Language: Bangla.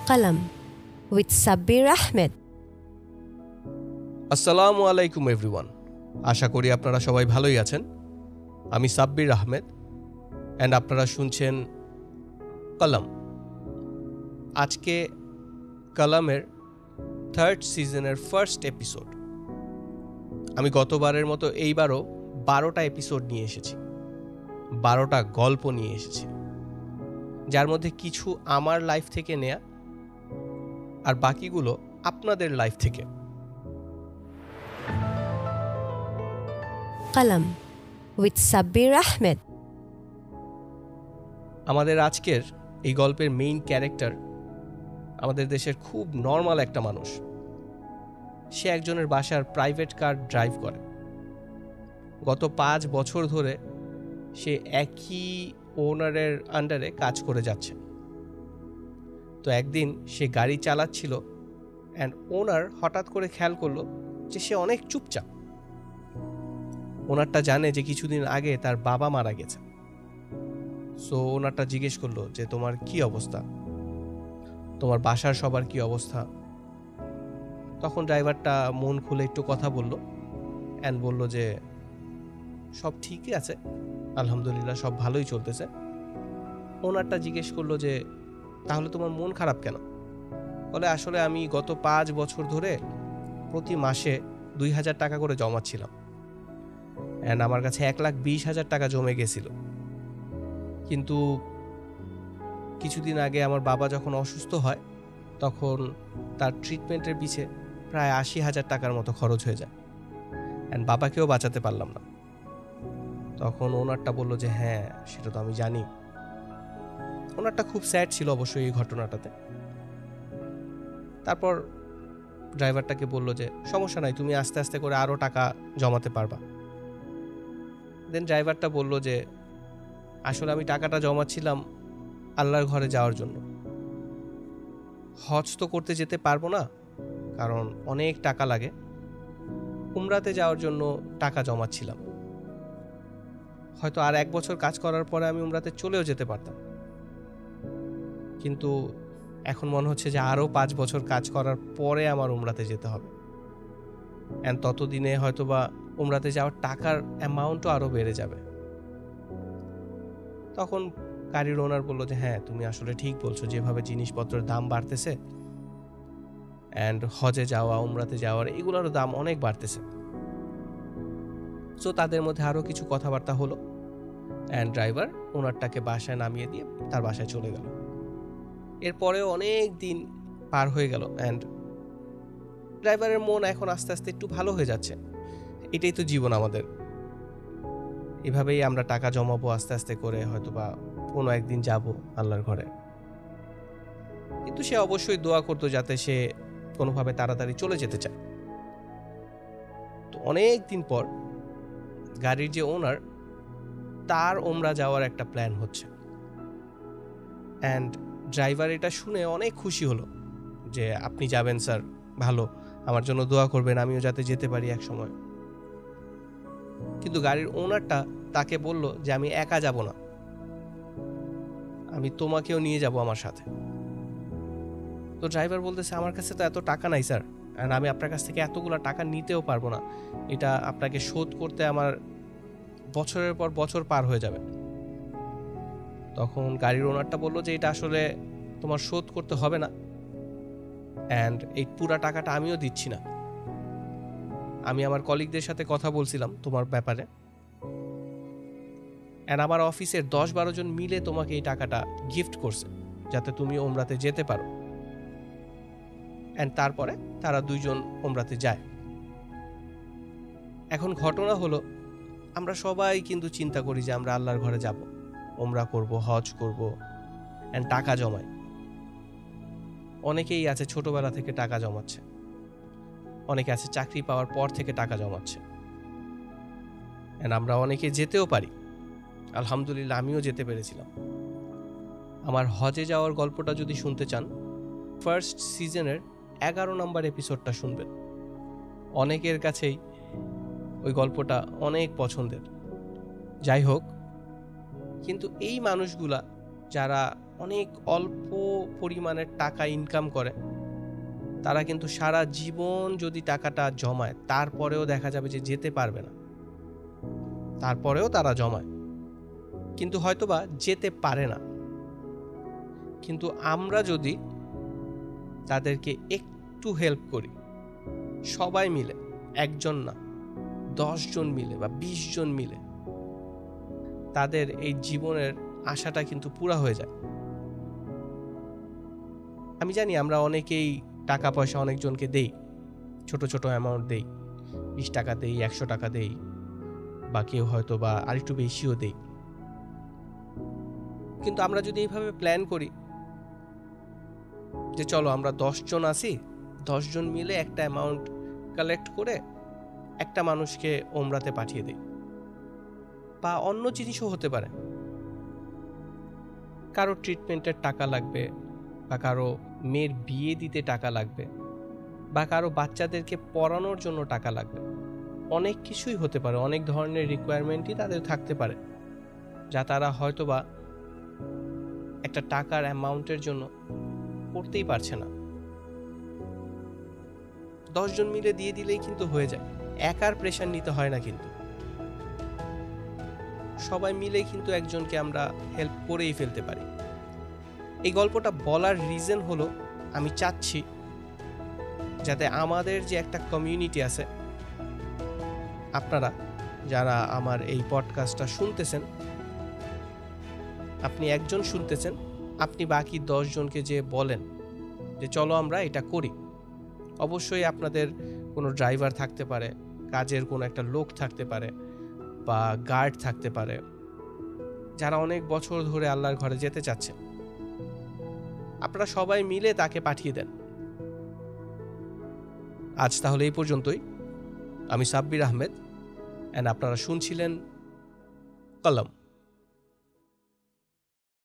Qalam with Sabbir Ahmed. আসসালামু আলাইকুম এভরিওয়ান, আশা করি আপনারা সবাই ভালোই আছেন। আমি সাব্বির আহমেদ অ্যান্ড আপনারা শুনছেন কলম। আজকে কলমের 3rd সিজনের ফার্স্ট এপিসোড। আমি গতবারের মতো এইবারও 12টা এপিসোড নিয়ে এসেছি, 12টা গল্প নিয়ে এসেছি, যার মধ্যে কিছু আমার লাইফ থেকে নেয়া আর বাকিগুলো আপনাদের লাইফ থেকে। Qalam with Sabbir Ahmed. আমাদের আজকের এই গল্পের মেইন ক্যারেক্টার আমাদের দেশের খুব নর্মাল একটা মানুষ। সে একজনের বাসার প্রাইভেট কার ড্রাইভ করে। গত 5 বছর ধরে সে একই ওনারের আন্ডারে কাজ করে যাচ্ছে। তো একদিন সে গাড়ি চালাচ্ছিল অ্যান্ড ওনার হঠাৎ করে খেয়াল করলো যে সে অনেক চুপচাপ। ওনারটা জানে যে কিছুদিন আগে তার বাবা মারা গেছে। সো ওনারটা জিজ্ঞেস করলো যে তোমার কি অবস্থা, তোমার বাসার সবার কি অবস্থা। তখন ড্রাইভারটা মন খুলে একটু কথা বলল অ্যান্ড বলল যে সব ঠিকই আছে, আলহামদুলিল্লাহ সব ভালোই চলতেছে। ওনারটা জিজ্ঞেস করলো যে তাহলে তোমার মন খারাপ কেন? বলে আসলে আমি গত 5 বছর ধরে প্রতি মাসে 2,000 টাকা করে জমাচ্ছিলাম অ্যান্ড আমার কাছে 1,20,000 টাকা জমে গেছিল। কিন্তু কিছুদিন আগে আমার বাবা যখন অসুস্থ হয় তখন তার ট্রিটমেন্টের পিছে প্রায় 80,000 টাকার মতো খরচ হয়ে যায় অ্যান্ড বাবাকেও বাঁচাতে পারলাম না। তখন ওনারটা বলল যে হ্যাঁ সেটা তো আমি জানি। ওনারটা খুব স্যাড ছিল অবশ্যই এই ঘটনাটাতে। তারপর ড্রাইভারটাকে বলল যে সমস্যা নাই, তুমি আস্তে আস্তে করে আরও টাকা জমাতে পারবা। দেন ড্রাইভারটা বলল যে আসলে আমি টাকাটা জমাচ্ছিলাম আল্লাহর ঘরে যাওয়ার জন্য। হজ তো করতে যেতে পারবো না, কারণ অনেক টাকা লাগে। উমরাতে যাওয়ার জন্য টাকা জমাচ্ছিলাম। হয়তো আর 1 বছর কাজ করার পরে আমি উমরাতে চলেও যেতে পারতাম, কিন্তু এখন মনে হচ্ছে যে আরও 5 বছর কাজ করার পরে আমার উমরাতে যেতে হবে অ্যান্ড ততদিনে হয়তোবা উমরাতে যাওয়ার টাকার অ্যামাউন্টও আরও বেড়ে যাবে। তখন গাড়ির ওনার বললো যে হ্যাঁ তুমি আসলে ঠিক বলছো, যেভাবে জিনিসপত্রের দাম বাড়তেছে অ্যান্ড হজে যাওয়া উমরাতে যাওয়ার এগুলোরও দাম অনেক বাড়তেছে। সো তাদের মধ্যে আরও কিছু কথাবার্তা হলো অ্যান্ড ড্রাইভার ওনারটাকে বাসায় নামিয়ে দিয়ে তার বাসায় চলে গেল। এরপরেও অনেক দিন পার হয়ে গেল অ্যান্ড ড্রাইভারের মন এখন আস্তে আস্তে একটু ভালো হয়ে যাচ্ছে। এটাই তো জীবন আমাদের, এভাবেই আমরা টাকা জমাবো আস্তে আস্তে করে, হয়তোবা কোনো একদিন যাব আল্লাহর ঘরে। কিন্তু সে অবশ্যই দোয়া করতো যাতে সে কোনোভাবে তাড়াতাড়ি চলে যেতে চায়। তো অনেক দিন পর গাড়ির যে ওনার, তার ওমরা যাওয়ার একটা প্ল্যান হচ্ছে অ্যান্ড ড্রাইভার এটা শুনে অনেক খুশি হলো যে আপনি যাবেন স্যার, ভালো, আমার জন্য দোয়া করবেন, আমিও যাতে যেতে পারি এক সময়। কিন্তু গাড়ির ওনারটা তাকে বলল যে আমি একা যাব না, আমি তোমাকেও নিয়ে যাব আমার সাথে। তো ড্রাইভার বলতেছে আমার কাছে তো এত টাকা নাই স্যার, আর আমি আপনার কাছ থেকে এতগুলো টাকা নিতেও পারবো না, এটা আপনাকে শোধ করতে আমার বছরের পর বছর পার হয়ে যাবে। তখন গাড়ির ওনারটা বলল যে এটা আসলে তোমার শোধ করতে হবে না অ্যান্ড এই পুরা টাকাটা আমিও দিচ্ছি না। আমি আমার কলিগদের সাথে কথা বলছিলাম তোমার ব্যাপারে অ্যান্ড আমার অফিসের 10-12 জন মিলে তোমাকে এই টাকাটা গিফট করছে যাতে তুমি ওমরাতে যেতে পারো। অ্যান্ড তারপরে তারা 2 জন ওমরাতে যায়। এখন ঘটনা হলো আমরা সবাই কিন্তু চিন্তা করি যে আমরা আল্লাহর ঘরে যাব, ওমরা করব, হজ করব অ্যান্ড টাকা জমাই। অনেকেই আছে ছোটবেলা থেকে টাকা জমাচ্ছে, অনেকে আছে চাকরি পাওয়ার পর থেকে টাকা জমাচ্ছে অ্যান্ড আমরা অনেকে যেতেও পারি। আলহামদুলিল্লাহ আমিও যেতে পেরেছিলাম। আমার হজে যাওয়ার গল্পটা যদি শুনতে চান, 1st সিজনের 11 নম্বর এপিসোডটা শুনবেন। অনেকের কাছেই ওই গল্পটা অনেক পছন্দের। যাই হোক, কিন্তু এই মানুষগুলা যারা অনেক অল্প পরিমাণের টাকা ইনকাম করে, তারা কিন্তু সারা জীবন যদি টাকাটা জমায় তারপরেও দেখা যাবে যে যেতে পারবে না, তারপরেও তারা জমায় কিন্তু হয়তোবা যেতে পারে না। কিন্তু আমরা যদি তাদেরকে একটু হেল্প করি, সবাই মিলে, একজন না 10 জন মিলে বা 20 জন মিলে, তাদের এই জীবনের আশাটা কিন্তু পুরা হয়ে যায়। আমি জানি আমরা অনেকেই টাকা পয়সা অনেকজনকে দেই, ছোট ছোট অ্যামাউন্ট দেই, 20 টাকা দেই, 100 টাকা দেই, বা কেউ হয়তো বা আরেকটু বেশিও দেই। কিন্তু আমরা যদি এইভাবে প্ল্যান করি যে চলো আমরা 10 জন আছি, 10 জন মিলে একটা অ্যামাউন্ট কালেক্ট করে একটা মানুষকে ওমরাতে পাঠিয়ে দেই, বা অন্য জিনিসও হতে পারে, কারো ট্রিটমেন্টের টাকা লাগবে, বা কারো মেয়ের বিয়ে দিতে টাকা লাগবে, বা কারো বাচ্চাদেরকে পড়ানোর জন্য টাকা লাগবে, অনেক কিছুই হতে পারে, অনেক ধরনের রিকোয়ারমেন্টই তাদের থাকতে পারে, যা তারা হয়তোবা একটা টাকার অ্যামাউন্টের জন্য করতেই পারছে না। 10 জন মিলে দিয়ে দিলেই কিন্তু হয়ে যায়, একার প্রেশার নিতে হয় না। কিন্তু সবাই মিলে কিন্তু একজনকে আমরা হেল্প করেই ফেলতে পারি। এই গল্পটা বলার রিজন হলো, আমি চাচ্ছি যাতে আমাদের যে একটা কমিউনিটি আছে, আপনারা যারা আমার এই পডকাস্টটা শুনতেছেন, আপনি একজন শুনতেছেন, আপনি বাকি 10 জনকে যে বলেন যে চলো আমরা এটা করি। অবশ্যই আপনাদের কোনো ড্রাইভার থাকতে পারে, কাজের কোনো একটা লোক থাকতে পারে, বা গার্ড থাকতে পারে, যারা অনেক বছর ধরে আল্লাহর ঘরে যেতে চাচ্ছে। আপনারা সবাই মিলে তাকে পাঠিয়ে দেন। আজ তাহলে এই পর্যন্তই। আমি সাব্বির আহমেদ, এন্ড আপনারা শুনছিলেন কলম।